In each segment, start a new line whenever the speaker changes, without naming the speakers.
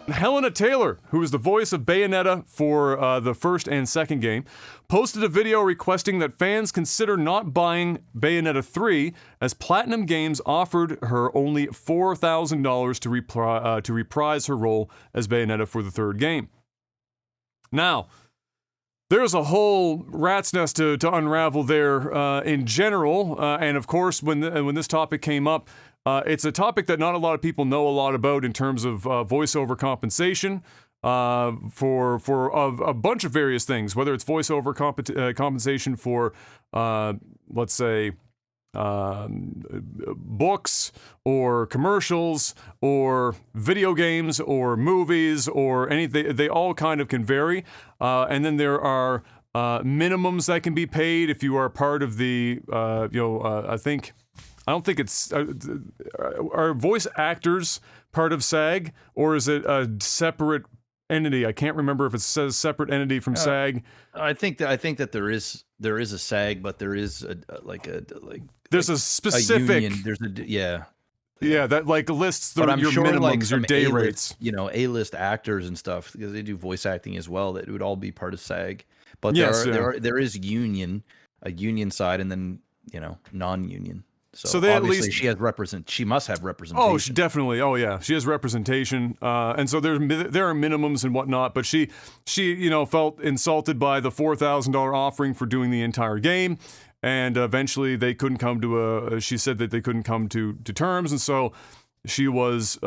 Helena Taylor, who is the voice of Bayonetta for the first and second game, posted a video requesting that fans consider not buying Bayonetta 3 as Platinum Games offered her only $4,000 to reprise her role as Bayonetta for the third game. Now, there's a whole rat's nest to unravel there in general, and of course, when this topic came up, it's a topic that not a lot of people know a lot about in terms of voiceover compensation for a bunch of various things, whether it's voiceover compensation for, let's say, books or commercials or video games or movies or anything. They all kind of can vary. And then there are minimums that can be paid if you are part of the, I don't think it's, are voice actors part of SAG, or is it a separate entity? I can't remember if it says separate entity from SAG.
I think that there is a SAG, but there is
there's a specific
union.
That like lists your
sure
minimums,
like
your day
A-list,
rates.
A-list actors and stuff, because they do voice acting as well, that it would all be part of SAG. But
Yes,
there is a union side, and then non-union. So
they
obviously
at least
she must have representation.
Oh, definitely. Oh, yeah. She has representation, and so there are minimums and whatnot. But she felt insulted by the $4,000 offering for doing the entire game, and eventually they couldn't come to she said that they couldn't come to terms, and so she was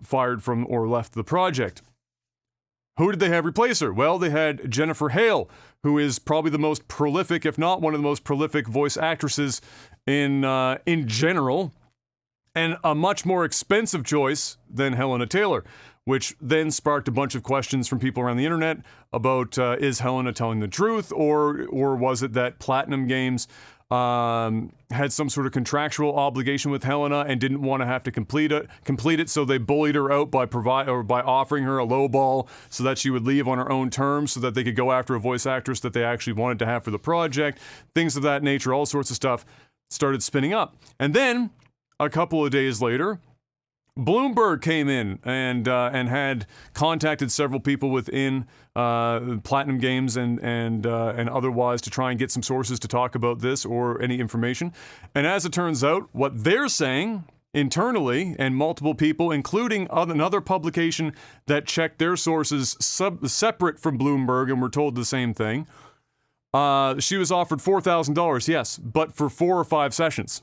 fired from or left the project. Who did they have replace her? Well, they had Jennifer Hale, who is probably the most prolific, if not one of the most prolific voice actresses in general, and a much more expensive choice than Helena Taylor, which then sparked a bunch of questions from people around the internet about is Helena telling the truth, or was it that Platinum Games had some sort of contractual obligation with Helena and didn't want to have to complete it, so they bullied her out by offering her a low ball so that she would leave on her own terms so that they could go after a voice actress that they actually wanted to have for the project. Things of that nature, all sorts of stuff started spinning up. And then a couple of days later, Bloomberg came in and had contacted several people within Platinum Games and otherwise to try and get some sources to talk about this or any information. And as it turns out, what they're saying internally, and multiple people, including another publication that checked their sources separate from Bloomberg and were told the same thing, she was offered $4,000, yes, but for 4 or 5 sessions.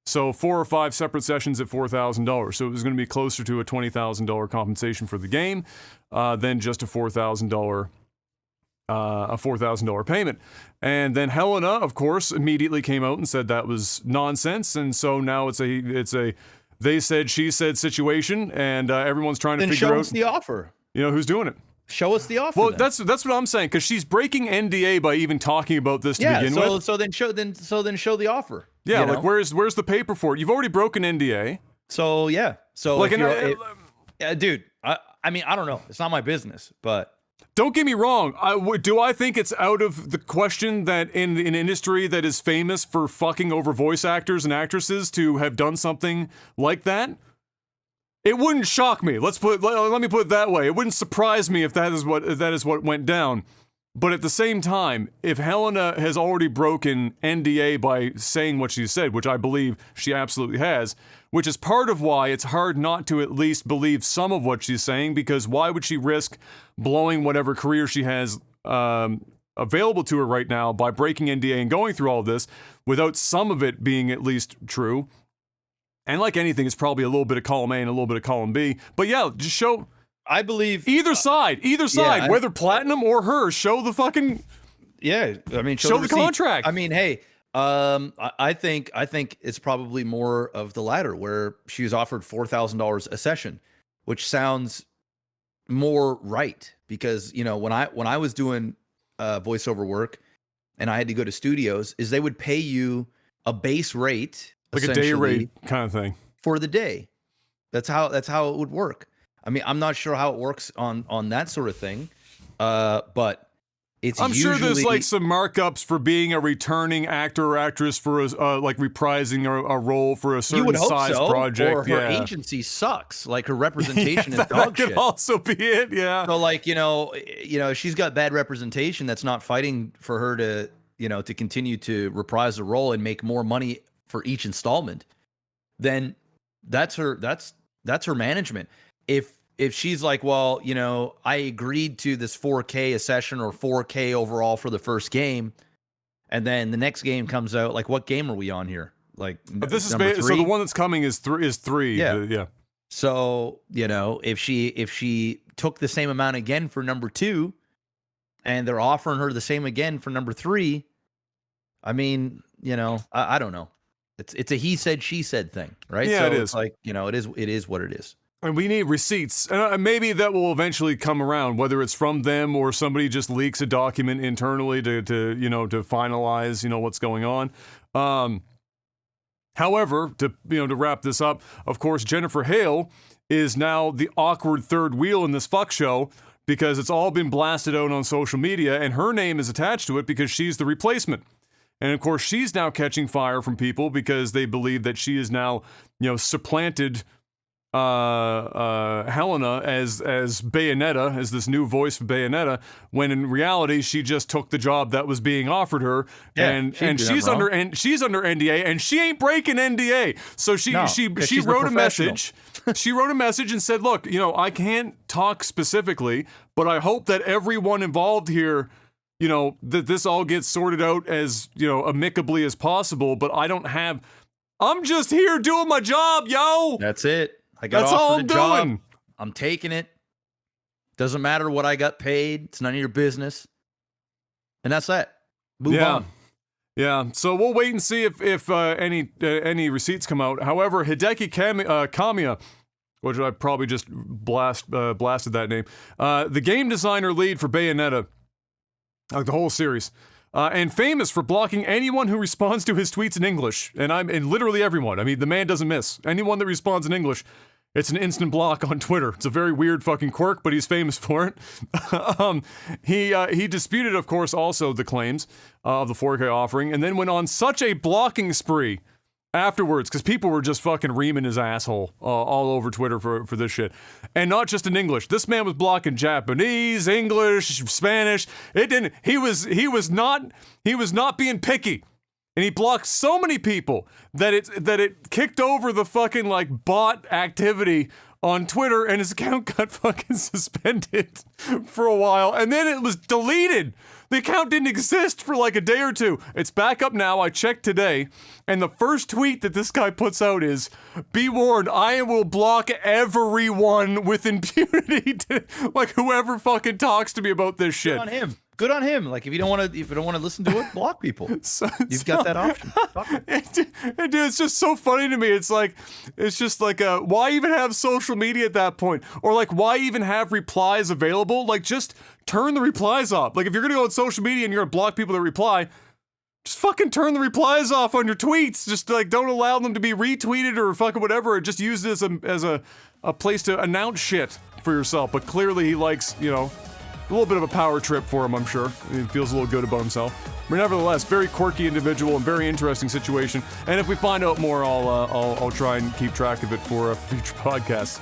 So 4 or 5 separate sessions at $4,000. So it was going to be closer to a $20,000 compensation for the game than just a $4,000 payment. And then Helena, of course, immediately came out and said that was nonsense. And so now it's a they said, she said situation, and everyone's trying to figure out.
Then show us the offer.
Who's doing it.
Show us the offer.
Well,
then.
that's what I'm saying, because she's breaking NDA by even talking about this to begin with.
So then show the offer.
Yeah, like where's the paper for it? You've already broken NDA.
So yeah, so
like,
dude, I mean, I don't know. It's not my business, but
don't get me wrong. Do I think it's out of the question that in an industry that is famous for fucking over voice actors and actresses to have done something like that? It wouldn't shock me. Let me put it that way. It wouldn't surprise me if that is what went down. But at the same time, if Helena has already broken NDA by saying what she said, which I believe she absolutely has, which is part of why it's hard not to at least believe some of what she's saying, because why would she risk blowing whatever career she has available to her right now by breaking NDA and going through all of this without some of it being at least true? And like anything, it's probably a little bit of column A and a little bit of column B. But yeah, just show...
I believe
either side, whether Platinum or her, show the fucking
I mean,
show the contract.
I mean, hey, I think it's probably more of the latter, where she was offered $4,000 a session, which sounds more right, because when I was doing voiceover work and I had to go to studios, is they would pay you a base rate,
like a day rate kind of thing
for the day. That's how it would work. I mean, I'm not sure how it works on that sort of thing, but
I'm sure there's like some markups for being a returning actor or actress for like reprising a role for a certain size project.
Or her agency sucks. Like her representation is dog shit.
That could also be it. Yeah.
So like, she's got bad representation that's not fighting for her to, to continue to reprise the role and make more money for each installment. Then that's her management. If she's like, well, I agreed to this 4K a session or 4K overall for the first game, and then the next game comes out, like, what game are we on here? Like,
this is so the one that's coming is three.
Yeah.
Yeah.
So if she took the same amount again for number 2, and they're offering her the same again for number 3, I mean, I don't know. It's a he said she said thing, right?
Yeah,
so
it is.
It's like it is what it is.
And we need receipts. And maybe that will eventually come around, whether it's from them or somebody just leaks a document internally to finalize, what's going on. However, to wrap this up, of course, Jennifer Hale is now the awkward third wheel in this fuck show because it's all been blasted out on social media and her name is attached to it because she's the replacement. And of course, she's now catching fire from people because they believe that she is now, supplanted Helena as Bayonetta, as this new voice for Bayonetta, when in reality she just took the job that was being offered her, and she's under NDA and she ain't breaking NDA. So she wrote a message. She wrote a message and said, "Look, I can't talk specifically, but I hope that everyone involved here, that this all gets sorted out as amicably as possible. But I'm just here doing my job, yo.
That's it. I got offered a job. I'm taking it. Doesn't matter what I got paid. It's none of your business. And that's that. Move on.
Yeah. So we'll wait and see if any receipts come out. However, Hideki Kamiya, which I probably just blasted that name, the game designer lead for Bayonetta, the whole series, and famous for blocking anyone who responds to his tweets in English, and literally everyone. I mean, the man doesn't miss. Anyone that responds in English, it's an instant block on Twitter. It's a very weird fucking quirk, but he's famous for it. He disputed, of course, also the claims of the 4K offering, and then went on such a blocking spree afterwards, because people were just fucking reaming his asshole all over Twitter for this shit. And not just in English. This man was blocking Japanese, English, Spanish. He was not being picky. And he blocked so many people that it kicked over the fucking like bot activity on Twitter, and his account got fucking suspended for a while, and then it was deleted. The account didn't exist for like a day or two. It's back up now. I checked today, and the first tweet that this guy puts out is, "Be warned, I will block everyone with impunity to, like, whoever fucking talks to me about this shit."
Good on him. Like, if you don't want to listen to it, block people. You've got that option.
Dude, it's just so funny to me. It's just like, why even have social media at that point? Or like, why even have replies available? Like, just turn the replies off. Like, if you're gonna go on social media and you're gonna block people that reply, just fucking turn the replies off on your tweets. Just like, don't allow them to be retweeted or fucking whatever. Just use it as a place to announce shit for yourself. But clearly he likes, a little bit of a power trip for him, I'm sure. He feels a little good about himself. But nevertheless, very quirky individual and very interesting situation. And if we find out more, I'll try and keep track of it for future podcasts.